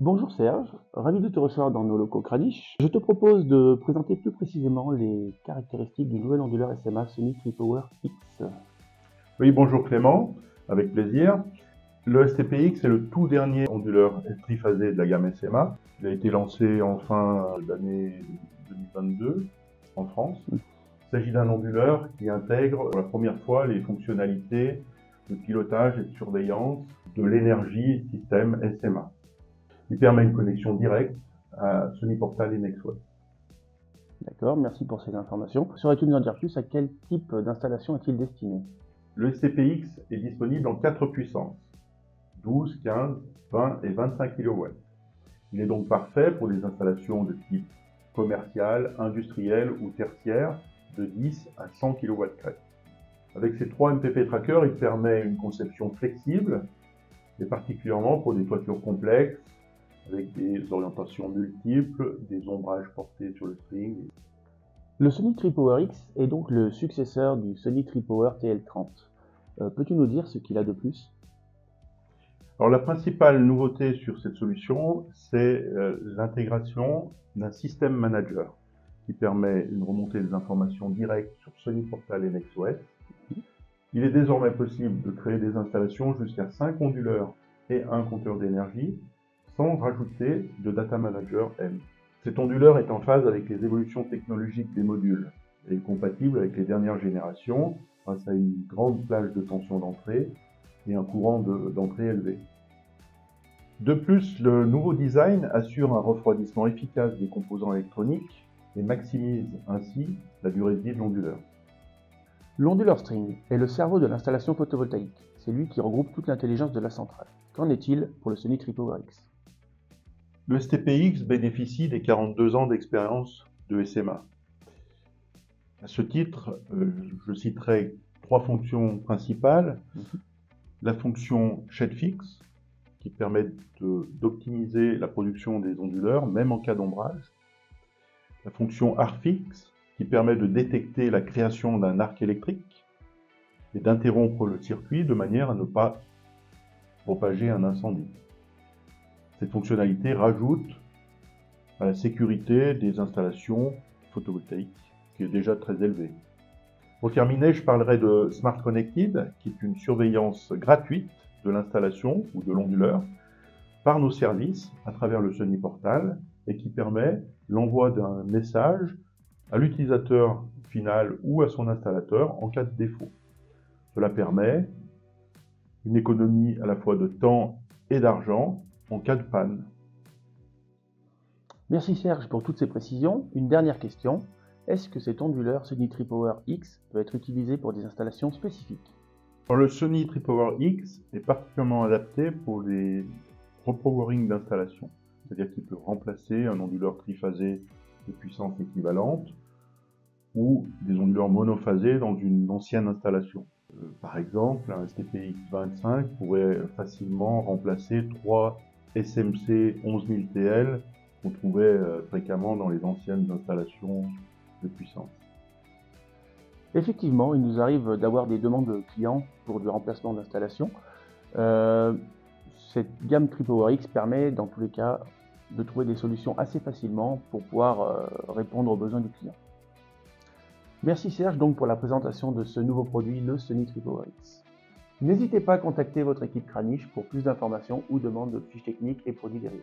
Bonjour Serge, ravi de te recevoir dans nos locaux Kranich. Je te propose de présenter plus précisément les caractéristiques du nouvel onduleur SMA Sony Tripower X. Oui, bonjour Clément, avec plaisir. Le STPX est le tout dernier onduleur triphasé de la gamme SMA. Il a été lancé en fin d'année 2022 en France. Il s'agit d'un onduleur qui intègre pour la première fois les fonctionnalités de pilotage et de surveillance de l'énergie système SMA. Il permet une connexion directe à Sony Portal et NextWeb. D'accord, merci pour ces informations. Saurais-tu nous en dire plus? À quel type d'installation est-il destiné? Le STPX est disponible en 4 puissances, 12, 15, 20 et 25 kW. Il est donc parfait pour des installations de type commercial, industriel ou tertiaire de 10 à 100 kW crête. Avec ces 3 MPP trackers, il permet une conception flexible, et particulièrement pour des toitures complexes, avec des orientations multiples, des ombrages portés sur le string. Le Sony Tripower X est donc le successeur du Sony Tripower TL30. Peux-tu nous dire ce qu'il a de plus? Alors la principale nouveauté sur cette solution, c'est l'intégration d'un système manager qui permet une remontée des informations directes sur Sony Portal et NextWeb. Il est désormais possible de créer des installations jusqu'à 5 onduleurs et un compteur d'énergie sans rajouter de Data Manager M. Cet onduleur est en phase avec les évolutions technologiques des modules et est compatible avec les dernières générations grâce à une grande plage de tension d'entrée et un courant d'entrée élevé. De plus, le nouveau design assure un refroidissement efficace des composants électroniques et maximise ainsi la durée de vie de l'onduleur. L'onduleur string est le cerveau de l'installation photovoltaïque. C'est lui qui regroupe toute l'intelligence de la centrale. Qu'en est-il pour le Sony Tripower X? Le STPX bénéficie des 42 ans d'expérience de SMA. À ce titre, je citerai 3 fonctions principales. La fonction ShedFix, qui permet d'optimiser la production des onduleurs, même en cas d'ombrage. La fonction ArcFix, qui permet de détecter la création d'un arc électrique et d'interrompre le circuit de manière à ne pas propager un incendie. Cette fonctionnalité rajoute à la sécurité des installations photovoltaïques, qui est déjà très élevée. Pour terminer, je parlerai de Smart Connected, qui est une surveillance gratuite de l'installation ou de l'onduleur par nos services à travers le Sony Portal et qui permet l'envoi d'un message à l'utilisateur final ou à son installateur en cas de défaut. Cela permet une économie à la fois de temps et d'argent en cas de panne. Merci Serge pour toutes ces précisions. Une dernière question. Est-ce que cet onduleur Sony Tripower X peut être utilisé pour des installations spécifiques? Alors, le Sony Tripower X est particulièrement adapté pour les repowering d'installation, c'est-à-dire qu'il peut remplacer un onduleur triphasé de puissance équivalente ou des onduleurs monophasés dans une ancienne installation. Par exemple, un STPX 25 pourrait facilement remplacer 3 SMC 11000 TL qu'on trouvait fréquemment dans les anciennes installations de puissance. Effectivement, il nous arrive d'avoir des demandes de clients pour du remplacement d'installation. Cette gamme Tripower X permet dans tous les cas de trouver des solutions assez facilement pour pouvoir répondre aux besoins du client. Merci Serge donc pour la présentation de ce nouveau produit, le Sony Tripower X. N'hésitez pas à contacter votre équipe Kranich pour plus d'informations ou demandes de fiches techniques et produits dérivés.